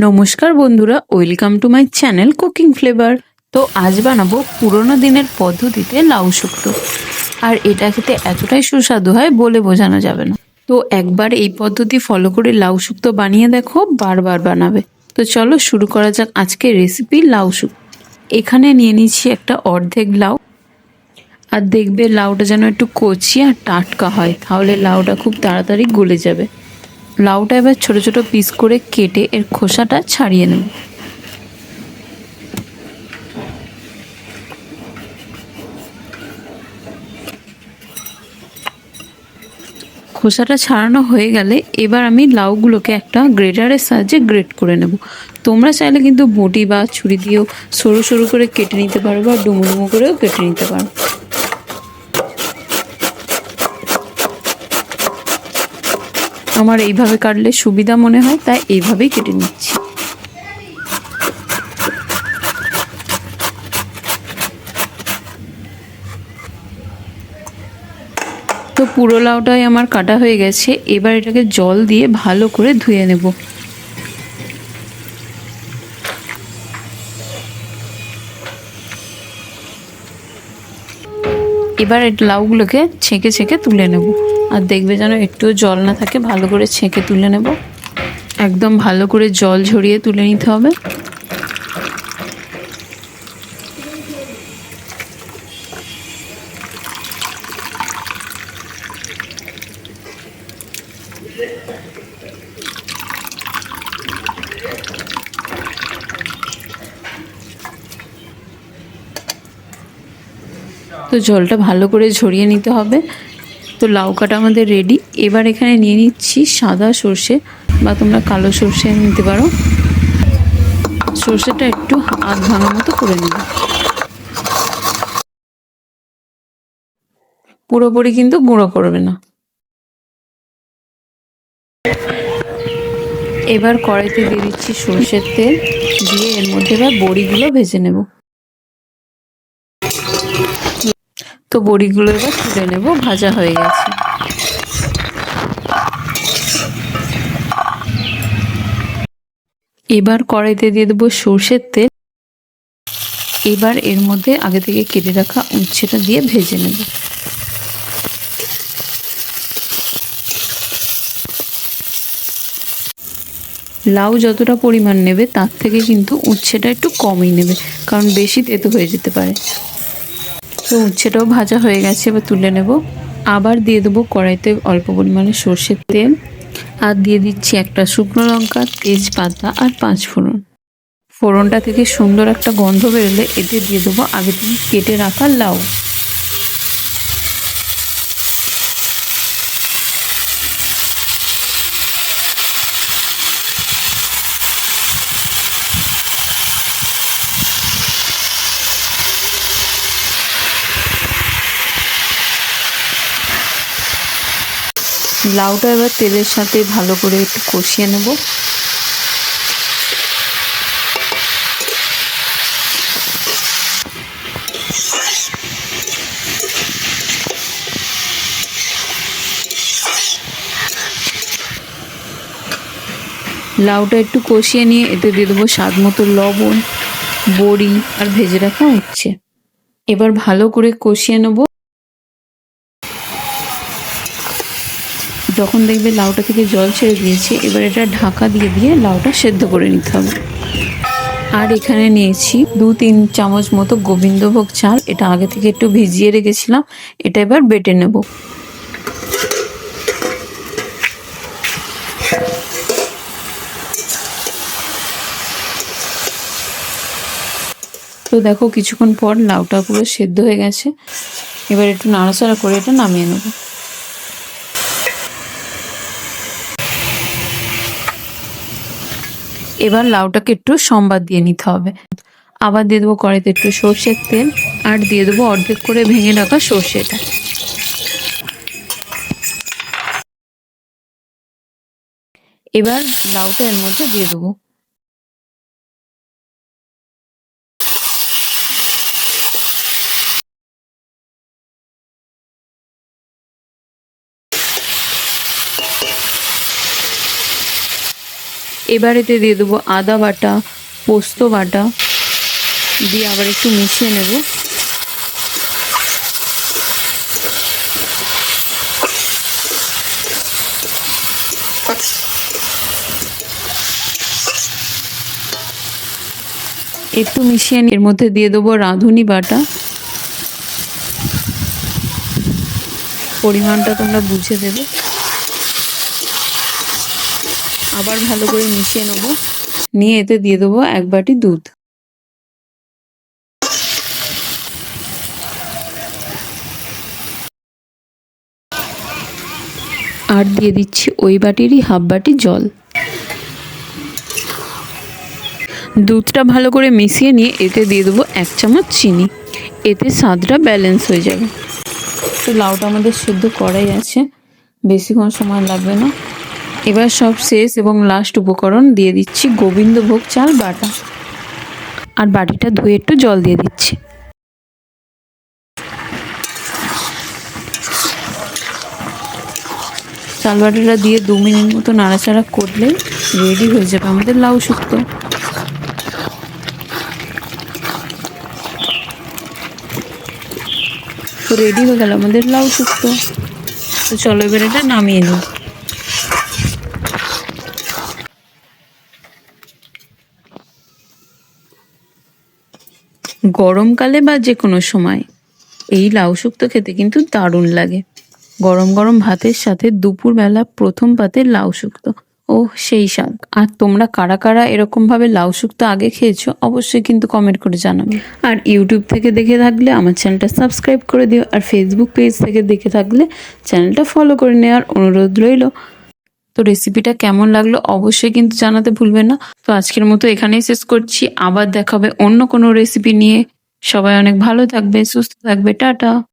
নমস্কার বন্ধুরা, welcome to my channel cooking flavour. তো আজ বানাবো পুরোনো দিনের পদ্ধতিতে লাউ শুক্তো। আর এটা খেতে এতটাই সুস্বাদু হয় বলে বোঝানো যাবে না। তো একবার এই পদ্ধতি ফলো করে লাউ শুক্তো বানিয়ে দেখো, বারবার বানাবে। তো চলো শুরু করা যাক আজকের রেসিপি লাউ শুক্তো। এখানে নিয়ে নিচ্ছি একটা অর্ধেক লাউ। আর দেখবে লাউটা যেন একটু কচি আর টাটকা হয়, তাহলে লাউটা খুব তাড়াতাড়ি গলে যাবে। লাউটা এবার ছোট ছোট পিস করে কেটে এর খোসাটা ছাড়িয়ে নেব। খোসাটা ছাড়ানো হয়ে গেলে এবার আমি লাউগুলোকে একটা গ্রেটারের সাহায্যে গ্রেট করে নেব। তোমরা চাইলে কিন্তু বটি বা ছুরি দিয়েও সরু সরু করে কেটে নিতে পারো বা ডুমো ডুমো করেও কেটে নিতে পারো। আমার এইভাবে কাটলে সুবিধা মনে হয়, তাই এইভাবেই কেটে নিচ্ছি। তো পুরো লাউটাই আমার কাটা হয়ে গেছে। এবার এটাকে জল দিয়ে ভালো করে ধুয়ে নেব। এবার এই লাউগুলোকে ছেঁকে ছেঁকে তুলে নেব। আর দেখবে যেন একটুও জল না থাকে, ভালো করে ছেঁকে তুলে নেব। একদম ভালো করে জল ঝরিয়ে তুলে নিতে হবে। তো জলটা ভালো করে ঝরিয়ে নিতে হবে। তো লাউ কাটা আমাদের রেডি। এবার এখানে নিয়ে নিচ্ছি সাদা সর্ষে, বা তোমরা কালো সর্ষে নিতে পারো। সর্ষেটা একটু আধ ভাঙা মতো করে নেবে। পুরোপুরি কিন্তু গুঁড়ো করবে না। এবার কড়াইতে দিয়ে দিচ্ছি সর্ষের তেল, দিয়ে এর মধ্যে এবার বড়িগুলো ভেজে নেব। তো বড়িগুলো এবার তুলে নেব, ভাজা হয়ে গেছে। এবার কড়াইতে দিয়ে দেবো সর্ষের তেল। এবার এর মধ্যে আগে থেকে কেটে রাখা উচ্ছেটা দিয়ে ভেজে নেব। লাউ যতটা পরিমাণ নেবে তার থেকে কিন্তু উচ্ছেটা একটু কমই নেবে, কারণ বেশি তেতো হয়ে যেতে পারে। তো উচ্ছেটাও ভাজা হয়ে গেছে, এবার তুলে নেব। আবার দিয়ে দেবো কড়াইতে অল্প পরিমাণে সর্ষের তেল, আর দিয়ে দিচ্ছি একটা শুকনো লঙ্কা, তেজপাতা আর 5 ফোড়ন। ফোড়নটা থেকে সুন্দর একটা গন্ধ বেরোলে এতে দিয়ে দেবো আগে থেকে কেটে রাখা লাউ। লাউটা এবার তেলের সাথে ভালো করে একটু কষিয়ে নেব। লাউটা একটু কষিয়ে নিয়ে এতে দিয়ে দেবো স্বাদ মতো লবণ, বড়ি আর ভেজে রাখা উচ্ছে। এবার ভালো করে কষিয়ে নেব। যখন দেখবে লাউটা থেকে জল ছেড়ে দিয়েছে, এবার এটা ঢাকা দিয়ে দিয়ে লাউটা সেদ্ধ করে নিতে হবে। আর এখানে নিয়েছি 2-3 চামচ মতো গোবিন্দভোগ চাল, এটা আগে থেকে একটু ভিজিয়ে রেখেছিলাম। এটা এবার বেটে নেব। তো দেখো কিছুক্ষণ পর লাউটা পুরো সেদ্ধ হয়ে গেছে। এবার একটু নাড়াচাড়া করে এটা নামিয়ে নেব। এবার লাউটাকে একটু সম্বাদ দিয়ে নিতে হবে। আবার দিয়ে দেবো কড়াইতে একটু সর্ষের তেল, আর দিয়ে দেবো অর্ধেক করে ভেঙে রাখা সর্ষেটা। এবার লাউটা এর মধ্যে দিয়ে দেবো। এবার এতে দিয়ে দেবো আদা বাটা, পোস্ত বাটা, দিয়ে আবার একটু মিশিয়ে নেব। একটু মিশিয়ে এর মধ্যে দিয়ে দেবো রাঁধুনি বাটা। পরিমাণটা তোমরা বুঝে দেবে। আবার ভালো করে মিশিয়ে নেব, নিয়ে এতে দিয়ে দেবো 1 বাটি দুধ। আর দিয়ে দিচ্ছি ওই বাটিরই হাফ বাটি জল। দুধটা ভালো করে মিশিয়ে নিয়ে এতে দিয়ে দেবো 1 চামচ চিনি। এতে স্বাদটা ব্যালেন্স হয়ে যাবে। তো লাউটা আমাদের সেদ্ধ করাই আছে, বেশিক্ষণ সময় লাগবে না। এবার সব শেষ এবং লাস্ট উপকরণ দিয়ে দিচ্ছি গোবিন্দভোগ চাল বাটা, আর বাটিটা ধুয়ে একটু জল দিয়ে দিচ্ছি। চাল বাটাটা দিয়ে 2 মিনিট মতো নাড়াচাড়া করলেই রেডি হয়ে যাবে আমাদের লাউ শুক্তো। তো রেডি হয়ে গেল আমাদের লাউ শুক্তো। তো চলো এবার এটা নামিয়ে নিই। গরমকালে বা যে কোনো সময় এই লাউ শুক্তো খেতে কিন্তু দারুণ লাগে। গরম গরম ভাতের সাথে দুপুরবেলা প্রথম পাতে লাউ শুক্তো, ও সেই স্বাদ। আর তোমরা কারা কারা এরকম ভাবে লাউ শুক্তো আগে খেয়েছো অবশ্যই কিন্তু কমেন্ট করে জানাবে। আর ইউটিউব থেকে দেখে থাকলে আমার চ্যানেলটা সাবস্ক্রাইব করে দিও, আর ফেসবুক পেজ থেকে দেখে থাকলে চ্যানেলটা ফলো করে নেওয়ার অনুরোধ রইল। তো রেসিপিটা কেমন লাগলো অবশ্যই কিন্তু জানাতে ভুলবে না। তো আজকের মতো এখানেই শেষ করছি, আবার দেখাবে অন্য কোনো রেসিপি নিয়ে। সবাই অনেক ভালো থাকবে, সুস্থ থাকবে, টাটা।